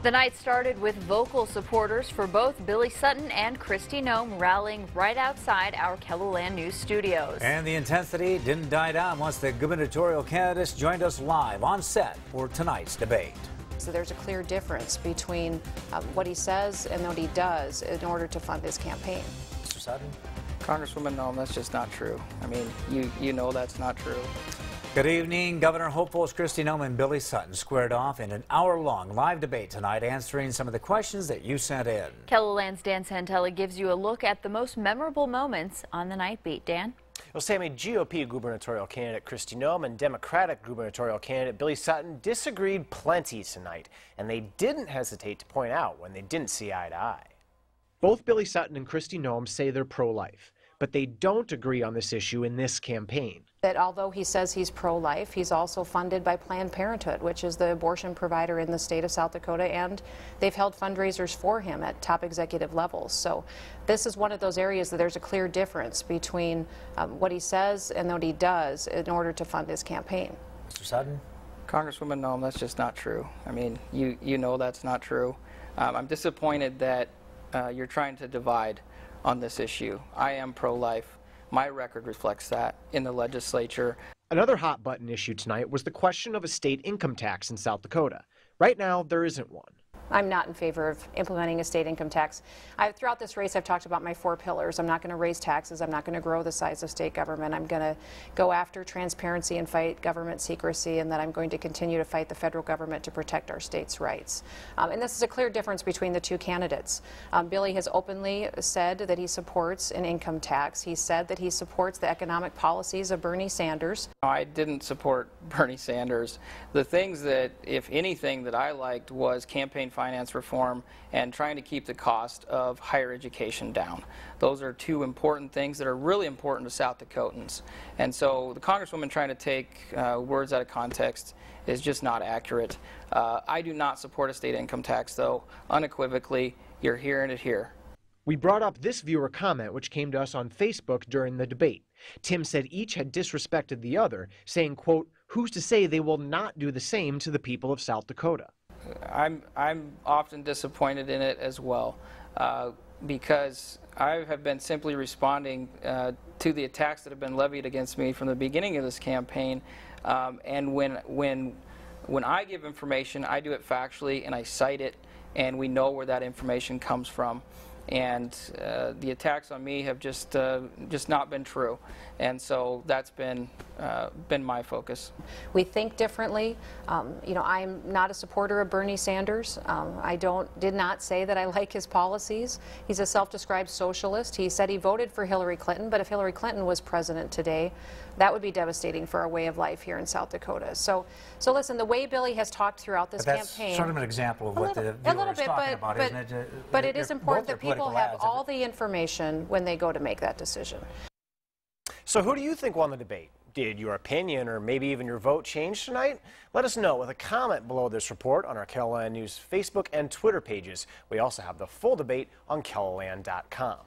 The night started with vocal supporters for both Billy Sutton and Noem rallying right outside our KELOLAND News studios. And the intensity didn't die down once the gubernatorial candidates joined us live on set for tonight's debate. So there's a clear difference between what he says and what he does in order to fund his campaign. Mr. Sutton? Congresswoman Noem, that's just not true. I mean, you know that's not true. Good evening. Governor hopefuls Noem and Billy Sutton squared off in an hour-long live debate tonight, answering some of the questions that you sent in. KELOLAND's Dan Santelli gives you a look at the most memorable moments on the night beat. Dan? Well, Sammy, GOP gubernatorial candidate Noem and Democratic gubernatorial candidate Billy Sutton disagreed plenty tonight, and they didn't hesitate to point out when they didn't see eye to eye. Both Billy Sutton and Noem say they're pro-life, but they don't agree on this issue in this campaign. That although he says he's pro-life, he's also funded by Planned Parenthood, which is the abortion provider in the state of South Dakota, and they've held fundraisers for him at top executive levels. So this is one of those areas that there's a clear difference between what he says and what he does in order to fund his campaign. Mr. Sutton? Congresswoman Noem, that's just not true. I mean, you know that's not true. I'm disappointed that you're trying to divide on this issue. I am pro-life. My record reflects that in the legislature. Another hot button issue tonight was the question of a state income tax in South Dakota. Right now, there isn't one. I'm not in favor of implementing a state income tax. Throughout this race, I've talked about my 4 pillars. I'm not going to raise taxes. I'm not going to grow the size of state government. I'm going to go after transparency and fight government secrecy, and that I'm going to continue to fight the federal government to protect our state's rights. And this is a clear difference between the two candidates. Billy has openly said that he supports an income tax. He said that he supports the economic policies of Bernie Sanders. I didn't support Bernie Sanders. The things that, if anything, that I liked was campaign finance reform and trying to keep the cost of higher education down. Those are two important things that are really important to South Dakotans. And so the Congresswoman trying to take words out of context is just not accurate. I do not support a state income tax, though, unequivocally. You're hearing it here. We brought up this viewer comment, which came to us on Facebook during the debate. Tim said each had disrespected the other, saying, quote, "Who's to say they will not do the same to the people of South Dakota?" I'm often disappointed in it as well, because I have been simply responding to the attacks that have been levied against me from the beginning of this campaign. And when I give information, I do it factually and I cite it, and we know where that information comes from. And the attacks on me have just not been true, and so that's been my focus. We think differently. You know, I'm not a supporter of Bernie Sanders. I did not say that I like his policies. He's a self-described socialist. He said he voted for Hillary Clinton, but if Hillary Clinton was president today, that would be devastating for our way of life here in South Dakota. So listen, the way Billy has talked throughout this campaign. That's sort of an example of what the viewer is talking about, isn't it? But it is important that people have all the information when they go to make that decision. So who do you think won the debate? Did your opinion or maybe even your vote change tonight? Let us know with a comment below this report on our KELOLAND News Facebook and Twitter pages. We also have the full debate on KELOLAND.com.